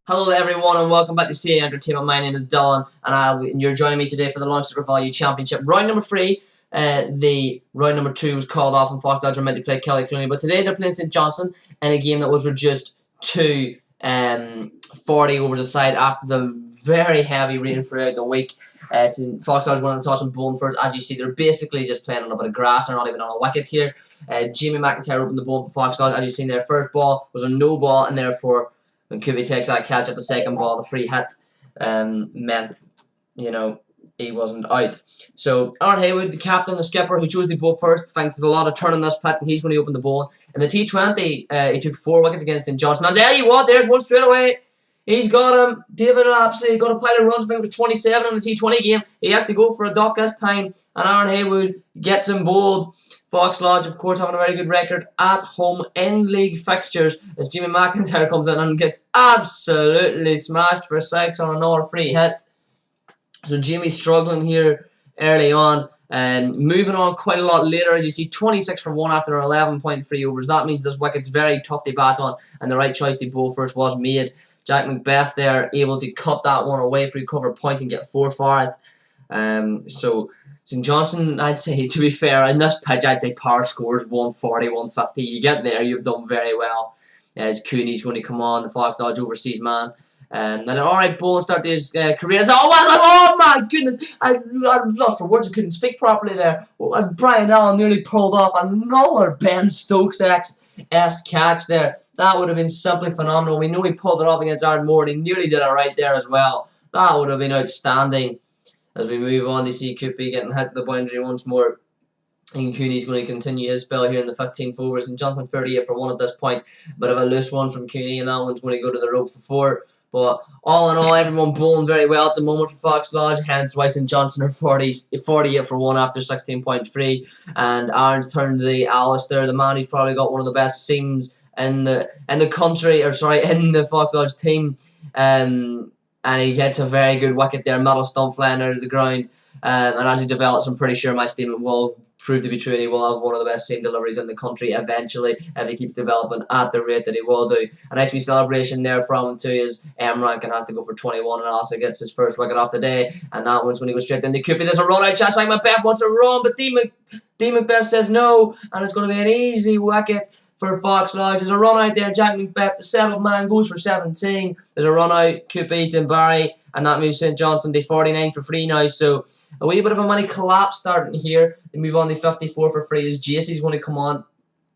Hello everyone and welcome back to C.A.R Entertainment. My name is Dylan and you're joining me today for the Longest Value Championship. Round number 3, the round number 2 was called off and Fox Lodge were meant to play Kelly Clooney. But today they're playing St Johnston in a game that was reduced to 40 overs aside after the very heavy rain throughout the week. Fox Lodge wanted to toss and bowling first. As you see, they're basically just playing on a bit of grass. They're not even on a wicket here. Jamie McIntyre opened the ball for Fox Lodge. As you've seen, their first ball was a no ball, and therefore when Kubi takes that catch at the second ball, the free hit meant, he wasn't out. So Aaron Haywood, the captain, the skipper, who chose to bowl first, thanks to a lot of turn in this pit, and he's going to open the ball. In the T20, he took 4 wickets against St Johnston. And there you what, there's one straight away. He's got him. David absolutely got a pile of runs. I think it was 27 in the T20 game. He has to go for a duck this time, and Aaron Haywood gets him bowled. Fox Lodge, of course, having a very good record at home in league fixtures as Jamie McIntyre comes in and gets absolutely smashed for 6 on another free hit. So Jamie's struggling here early on and moving on quite a lot later. As you see, 26 for 1 after 11.3 overs. That means this wicket's very tough to bat on, and the right choice to bowl first was made. Jack Macbeth there able to cut that one away for a cover point and get 4 for it. So St Johnston, I'd say, to be fair, in this pitch, I'd say power scores 140, 150. You get there, you've done very well. As Cooney's going to come on, the Fox Lodge overseas man. And then, alright, bowling start his career. Oh my goodness! I lost for words. I couldn't speak properly there. And Brian Allen nearly pulled off another Ben Stokes-esque catch there. That would have been simply phenomenal. We know he pulled it off against Aaron Moore, and he nearly did it right there as well. That would have been outstanding. As we move on to see Kupi getting hit the boundary once more. And Cooney's going to continue his spell here in the 15th overs. And Johnson 38 for 1 at this point. Bit of a loose one from Cooney, and that one's going to go to the rope for 4. But all in all, everyone bowling very well at the moment for Fox Lodge. Hence why St Johnston are 48 for 1 after 16.3. And Aaron's turned to the Alistair, the man who's probably got one of the best seams in the country, or sorry, in the Fox Lodge team. And he gets a very good wicket there, metal stump flying out of the ground. And as he develops, I'm pretty sure my statement will prove to be true, and he will have one of the best seam deliveries in the country eventually if he keeps developing at the rate that he will do. A nice wee celebration there from him too, as Rankin has to go for 21 and also gets his first wicket off the day. And that one's when he goes straight into Kupi. There's a run out chance. Like Macbeth wants to run, but D Macbeth says no, and it's going to be an easy wicket for Fox Lodge. There's a run out there. Jack Macbeth, the settled man, goes for 17. There's a run out. Kupi to Barry, and that moves St Johnston to 49 for 3 now. So a wee bit of a money collapse starting here. They move on to 54 for 3 as JC's going to come on.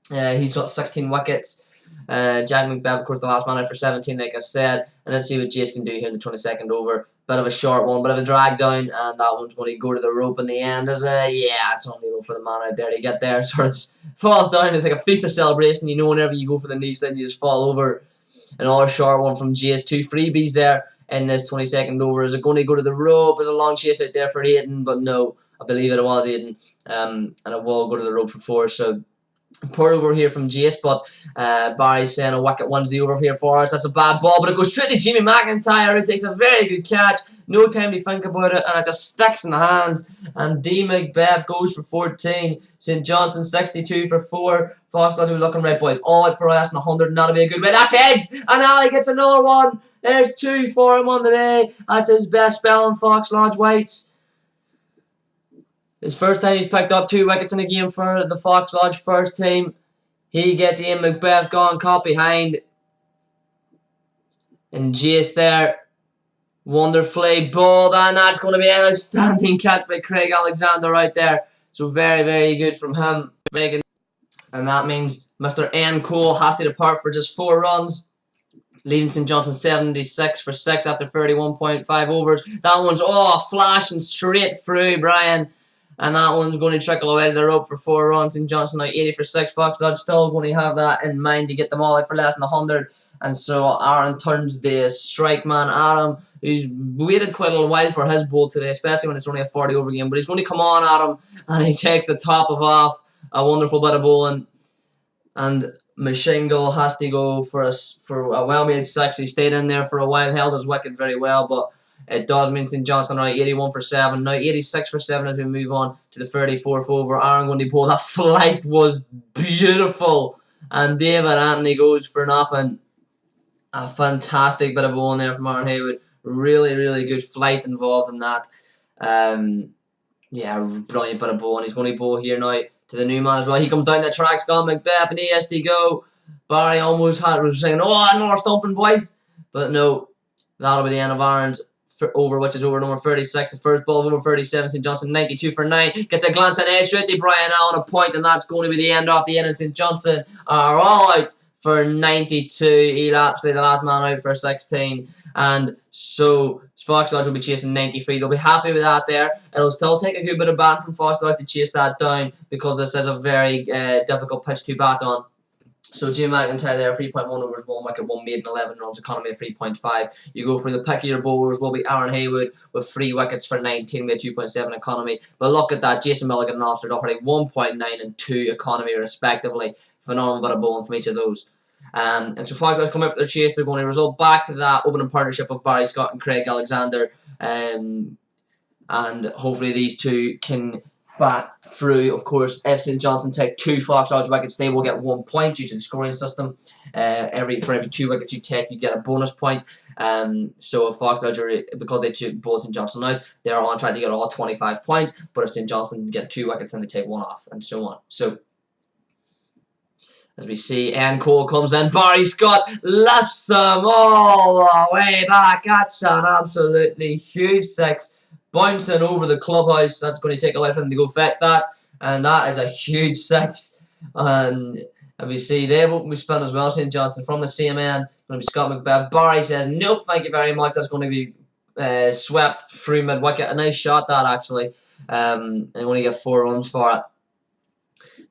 He's got 16 wickets. Jack Macbeth, of course, the last man out for 17, like I said. And let's see what Jace can do here in the 22nd over. Bit of a short one, bit of a drag down, and that one's going to go to the rope in the end. Yeah, it's only for the man out there to get there. Sort of just falls down. It's like a FIFA celebration. You know, whenever you go for the knee slide, you just fall over. Another short one from Jace. 2 freebies there in this 22nd over. Is it going to go to the rope? There's a long chase out there for Aiden, but no, I believe it was Aiden. And it will go to the rope for 4. So poor over here from Jace, but Barry's saying a wicket wins the over here for us. That's a bad ball, but it goes straight to Jamie McIntyre, who takes a very good catch. No time to think about it, and it just sticks in the hands. And D Macbeth goes for 14. St Johnston 62 for 4. Fox Lodge looking right, boys. All out for less than 100, and that'll be a good way. That's eggs, and Ali gets another one. There's 2 for him on the day. That's his best spell in Fox Lodge Whites. His first time he's picked up 2 wickets in a game for the Fox Lodge first team. He gets Ian Macbeth gone caught behind. And Jace there, wonderfully bowled, and that's going to be an outstanding catch by Craig Alexander right there. So very, very good from him. And that means Mr. N. Cole has to depart for just 4 runs. Leaving St Johnston 76 for 6 after 31.5 overs. That one's flashing straight through, Brian. And that one's going to trickle away to the rope for 4 runs. St Johnston now 80 for 6. Fox Lodge still going to have that in mind to get them all out for less than 100. And so Aaron turns the strike man, Adam, who's waited quite a little while for his bowl today, especially when it's only a 40 over game. But he's going to come on, Adam, and he takes the top off. A wonderful bit of bowling. And Mashingle has to go for a well-made 6. He stayed in there for a while, held his wicket very well, but it does mean St Johnston now 81 for 7. Now 86 for 7 as we move on to the 34th over. Aaron going to bowl. That flight was beautiful. And David Anthony goes for nothing. A fantastic bit of bowling there from Aaron Haywood. Really, really good flight involved in that. Yeah, brilliant bit of bowling. He's going to bowl here now to the new man as well. He comes down the track, Scott Macbeth, and he has to go. Barry almost was saying, "Oh, another stomping, boys," but no, that'll be the end of Aaron's over, which is over number 36. The first ball of over 37. St. Johnston 92 for 9. Gets a glance at edge straight to Brian Allen, a point, and that's going to be the end of the innings. St. Johnston are all out for 92. He'll absolutely the last man out for 16. And so Fox Lodge will be chasing 93. They'll be happy with that there. It'll still take a good bit of batting from Fox Lodge to chase that down because this is a very difficult pitch to bat on. So Jimmy McIntyre there, 3.1 overs, 1 wicket, 1 maiden, 11 runs, economy of 3.5. You go for the pickier bowlers will be Aaron Haywood with 3 wickets for 19, with 2.7 economy. But look at that, Jason Milligan and Alistair Doherty, 1.9 and 2 economy respectively. Phenomenal bit of bowling from each of those. And so Fox Lodge come up for their chase. They're going to result back to that opening partnership of Barry Scott and Craig Alexander. And hopefully these two can bat through. Of course, if St. Johnston take 2 Fox Lodge wickets, they will get 1 point due to the scoring system. For every 2 wickets you take, you get a bonus point. So if Fox Lodge, because they took both St. Johnston out, they are on track to get all 25 points. But if St. Johnston get 2 wickets, then they take 1 off, and so on. So as we see, Ian Cole comes in. Barry Scott lifts him all the way back. That's an absolutely huge 6. Bouncing over the clubhouse. That's going to take a while for them to go fetch that. And that is a huge 6. And we see they've opened spin as well, St. Johnston from the same end. Going to be Scott Macbeth. Barry says, nope, thank you very much. That's going to be swept through mid-wicket. A nice shot that, actually. And only get 4 runs for it.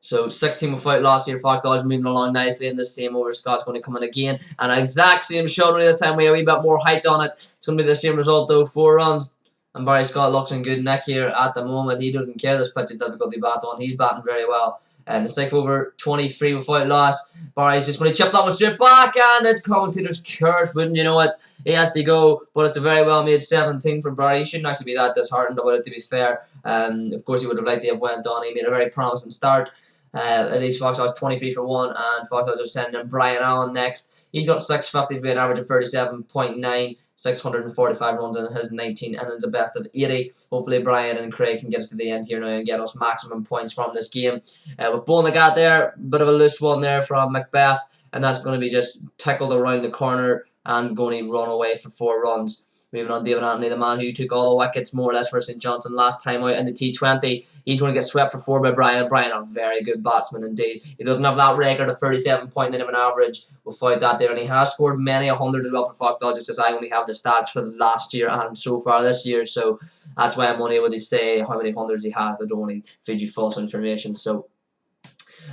So 16 without last year. Fox Lodge moving along nicely in the same over. Scott's going to come in again. And an exact same shot, only this time we have a wee bit more height on it. It's going to be the same result though, 4 runs. And Barry Scott looks in good nick here at the moment. He doesn't care this pitch is difficult to bat on. He's batting very well. And the 6th over, 23 without loss. Barry's just going to chip that one straight back. And it's commentator's curse, wouldn't you know it? He has to go. But it's a very well made 17 for Barry. He shouldn't actually be that disheartened about it, to be fair. Of course, he would have liked to have went on. He made a very promising start. At least Fox Lodge 23 for 1, and Fox Lodge are sending in Brian Allen next. He's got 650 to be an average of 37.9, 645 runs in his 19 innings, a best of 80. Hopefully Brian and Craig can get us to the end here now and get us maximum points from this game. With bowling got there, bit of a loose one there from Macbeth, and that's going to be just tickled around the corner and going to run away for 4 runs. Moving on, David Anthony, the man who took all the wickets more or less for St. Johnston last time out in the T20. He's going to get swept for 4 by Brian. Brian, a very good batsman indeed. He doesn't have that record of 37.9 of an average without that there. And he has scored many 100 as well for Fox Lodge. It's just I only have the stats for last year and so far this year. So that's why I'm only able to say how many hundreds he has. I don't want to feed you false information. So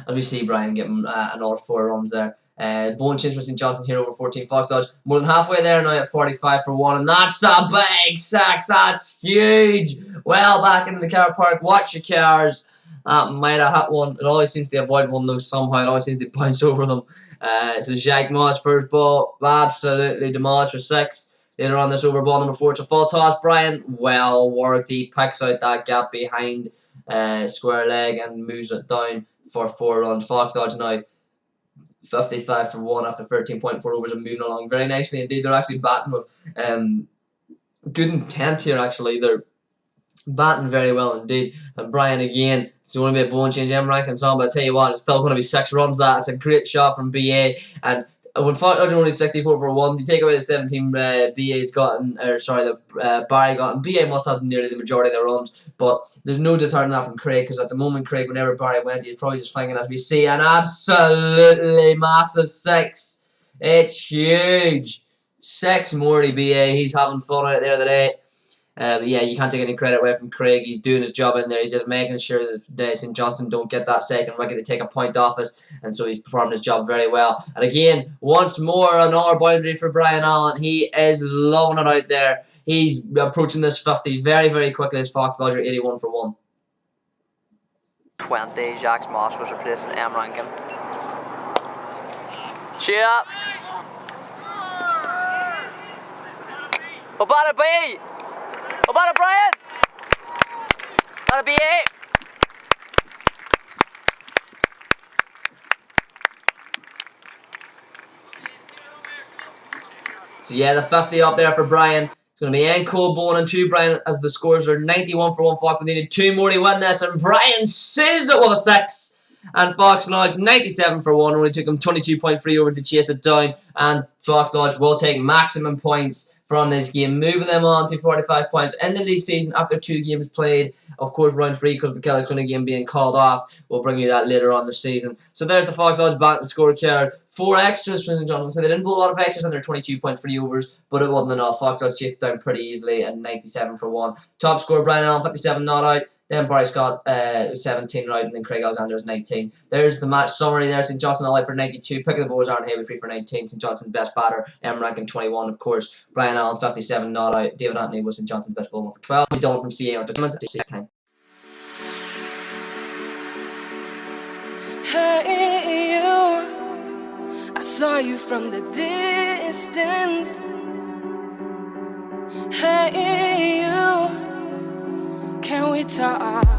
as we see Brian getting another 4 runs there. Bowling change for St. Johnston here over 14 Fox Lodge. More than halfway there now at 45 for 1. And that's a big 6. That's huge. Well back into the car park. Watch your cars. That might have hit one. It always seems to avoid one though somehow. It always seems to bounce over them. So Jacques Moss first ball. Absolutely demolished for 6. Later on this over ball number 4. It's a full toss. Brian well worked. He picks out that gap behind square leg and moves it down for 4 runs. Fox Lodge now 55 for 1 after 13.4 overs and moving along very nicely indeed. They're actually batting with good intent here actually. They're batting very well indeed. And Brian again, it's going to be a bowling change. M Rankin's on, but I tell you what, it's still going to be 6 runs that. It's a great shot from BA. And when Fox Lodge are only 64 for 1, you take away the 17 BA's gotten, or sorry, the Barry got, and BA must have nearly the majority of their runs. But there's no disheartening that from Craig, because at the moment, Craig, whenever Barry went, he's probably just thinking, as we see, an absolutely massive 6. It's huge. 6 more to BA. He's having fun out there today. But yeah, you can't take any credit away from Craig. He's doing his job in there. He's just making sure that St. Johnston don't get that second wicket to take a point off us. And so he's performing his job very well. And again, once more, another boundary for Brian Allen. He is loving it out there. He's approaching this 50 very, very quickly as Fox Lodge are 81 for 1. 20, Jacques Moss was replacing M Rankin. Cheer up! About a B! About a Brian! About a BA! So yeah, the 50 up there for Brian. It's going to be Cole Bowen and 2. Brian, as the scores are 91 for 1. Fox needed 2 more to win this, and Brian sees it with a 6. And Fox Lodge 97 for 1. Only took him 22.3 overs to chase it down. And Fox Lodge will take maximum points from this game, moving them on to 45 points in the league season after 2 games played. Of course, round 3 because of the Kelly Clooney game being called off. We'll bring you that later on this season. So there's the Fox Lodge bank and score card. 4 extras from Johnston. So they didn't bowl a lot of extras and they're 22.3 overs, but it wasn't enough. Fox Lodge chased it down pretty easily and 97 for 1. Top score, Brian Allen, 57 not out. Then Barry Scott 17 right, and then Craig Alexander was 19. There's the match summary there. St. Johnston all out for 92. Pick of the boys, Aaron Haley free for 19. St. Johnston's best batter, ranking 21, of course. Brian Allen 57 not out. David Anthony was St. Johnston's best bowler for 12. Dylan from C.A.R. Entertainment 6 time. Hey you, I saw you from the distance. Hey you, can we talk?